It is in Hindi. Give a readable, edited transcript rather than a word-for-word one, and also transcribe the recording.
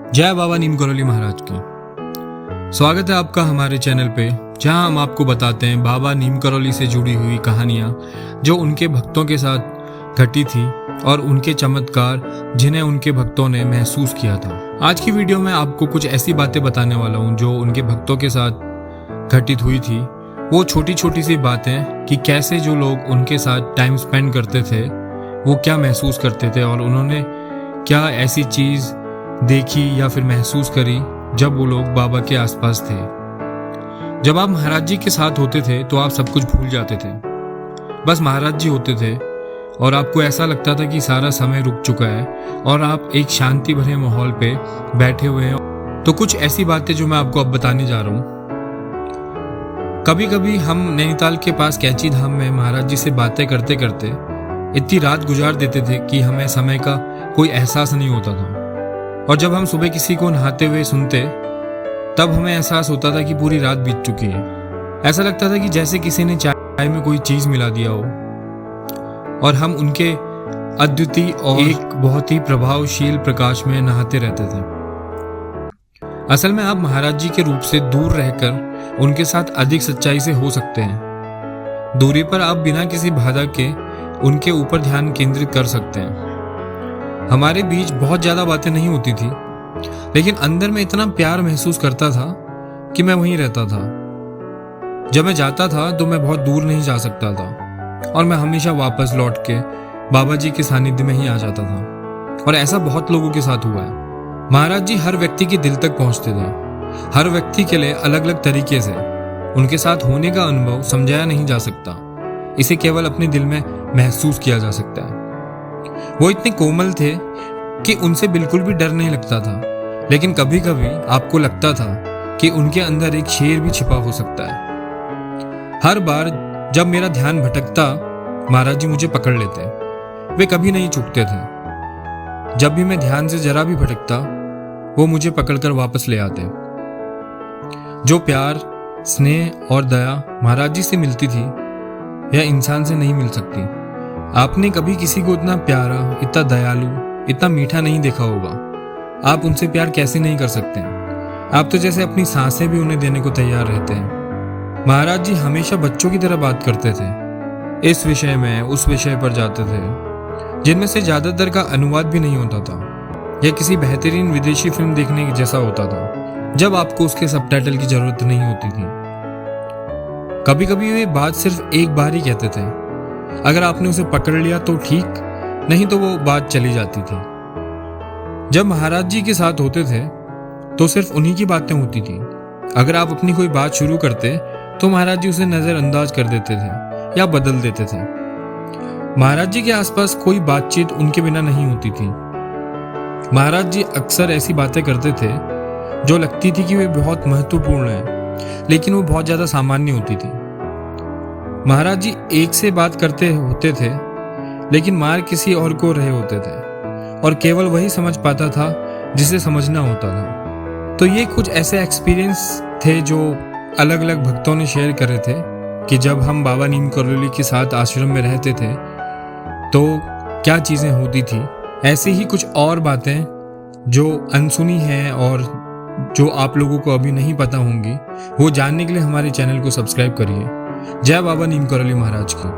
जय बाबा नीम करौली महाराज की। स्वागत है आपका हमारे चैनल पे, जहां हम आपको बताते हैं बाबा नीम करौली से जुड़ी हुई कहानियां जो उनके भक्तों के साथ घटी थी और उनके चमत्कार जिन्हें उनके भक्तों ने महसूस किया था। आज की वीडियो में आपको कुछ ऐसी बातें बताने वाला हूं जो उनके भक्तों के साथ घटित हुई थी। वो छोटी छोटी सी बातें कि कैसे जो लोग उनके साथ टाइम स्पेंड करते थे वो क्या महसूस करते थे और उन्होंने क्या ऐसी चीज़ देखी या फिर महसूस करी जब वो लोग बाबा के आसपास थे। जब आप महाराज जी के साथ होते थे तो आप सब कुछ भूल जाते थे, बस महाराज जी होते थे और आपको ऐसा लगता था कि सारा समय रुक चुका है और आप एक शांति भरे माहौल पे बैठे हुए हैं। तो कुछ ऐसी बातें जो मैं आपको अब बताने जा रहा हूँ। कभी कभी हम नैनीताल के पास कैची धाम में महाराज जी से बातें करते करते इतनी रात गुजार देते थे कि हमें समय का कोई एहसास नहीं होता था। और जब हम सुबह किसी को नहाते हुए सुनते तब हमें एहसास होता था कि पूरी रात बीत चुकी है। ऐसा लगता था कि जैसे किसी ने चाय में कोई चीज मिला दिया हो और हम उनके अद्वितीय और एक बहुत ही प्रभावशील प्रकाश में नहाते रहते थे। असल में आप महाराज जी के रूप से दूर रहकर उनके साथ अधिक सच्चाई से हो सकते हैं। दूरी पर आप बिना किसी बाधा के उनके ऊपर ध्यान केंद्रित कर सकते हैं। हमारे बीच बहुत ज्यादा बातें नहीं होती थी, लेकिन अंदर में इतना प्यार महसूस करता था कि मैं वहीं रहता था। जब मैं जाता था तो मैं बहुत दूर नहीं जा सकता था और मैं हमेशा वापस लौट के बाबा जी के सानिध्य में ही आ जाता था। और ऐसा बहुत लोगों के साथ हुआ है। महाराज जी हर व्यक्ति के दिल तक पहुंचते थे, हर व्यक्ति के लिए अलग अलग तरीके से। उनके साथ होने का अनुभव समझाया नहीं जा सकता, इसे केवल अपने दिल में महसूस किया जा सकता है। वो इतने कोमल थे कि उनसे बिल्कुल भी डर नहीं लगता था, लेकिन कभी कभी आपको लगता था कि उनके अंदर एक शेर भी छिपा हो सकता है। हर बार जब मेरा ध्यान भटकता महाराज जी मुझे पकड़ लेते। वे कभी नहीं चूकते थे। जब भी मैं ध्यान से जरा भी भटकता वो मुझे पकड़कर वापस ले आते। जो प्यार, स्नेह और दया महाराज जी से मिलती थी यह इंसान से नहीं मिल सकती। आपने कभी किसी को इतना प्यारा, इतना दयालु, इतना मीठा नहीं देखा होगा। आप उनसे प्यार कैसे नहीं कर सकते हैं? आप तो जैसे अपनी सांसें भी उन्हें देने को तैयार रहते हैं। महाराज जी हमेशा बच्चों की तरह बात करते थे, इस विषय में उस विषय पर जाते थे, जिनमें से ज्यादातर का अनुवाद भी नहीं होता था। यह किसी बेहतरीन विदेशी फिल्म देखने जैसा होता था जब आपको उसके सबटाइटल की जरूरत नहीं होती थी। कभी कभी वे बात सिर्फ एक बार ही कहते थे। अगर आपने उसे पकड़ लिया तो ठीक, नहीं तो वो बात चली जाती थी। जब महाराज जी के साथ होते थे तो सिर्फ उन्हीं की बातें होती थी। अगर आप अपनी कोई बात शुरू करते तो महाराज जी उसे नजरअंदाज कर देते थे या बदल देते थे। महाराज जी के आसपास कोई बातचीत उनके बिना नहीं होती थी। महाराज जी अक्सर ऐसी बातें करते थे जो लगती थी कि वे बहुत महत्वपूर्ण है, लेकिन वो बहुत ज्यादा सामान्य होती थी। महाराज जी एक से बात करते होते थे, लेकिन मार किसी और को रहे होते थे और केवल वही समझ पाता था जिसे समझना होता था। तो ये कुछ ऐसे एक्सपीरियंस थे जो अलग अलग भक्तों ने शेयर करे थे कि जब हम बाबा नीम करौली के साथ आश्रम में रहते थे तो क्या चीज़ें होती थी। ऐसी ही कुछ और बातें जो अनसुनी हैं और जो आप लोगों को अभी नहीं पता होंगी, वो जानने के लिए हमारे चैनल को सब्सक्राइब करिए। जय बाबा नीम करौली महाराज की।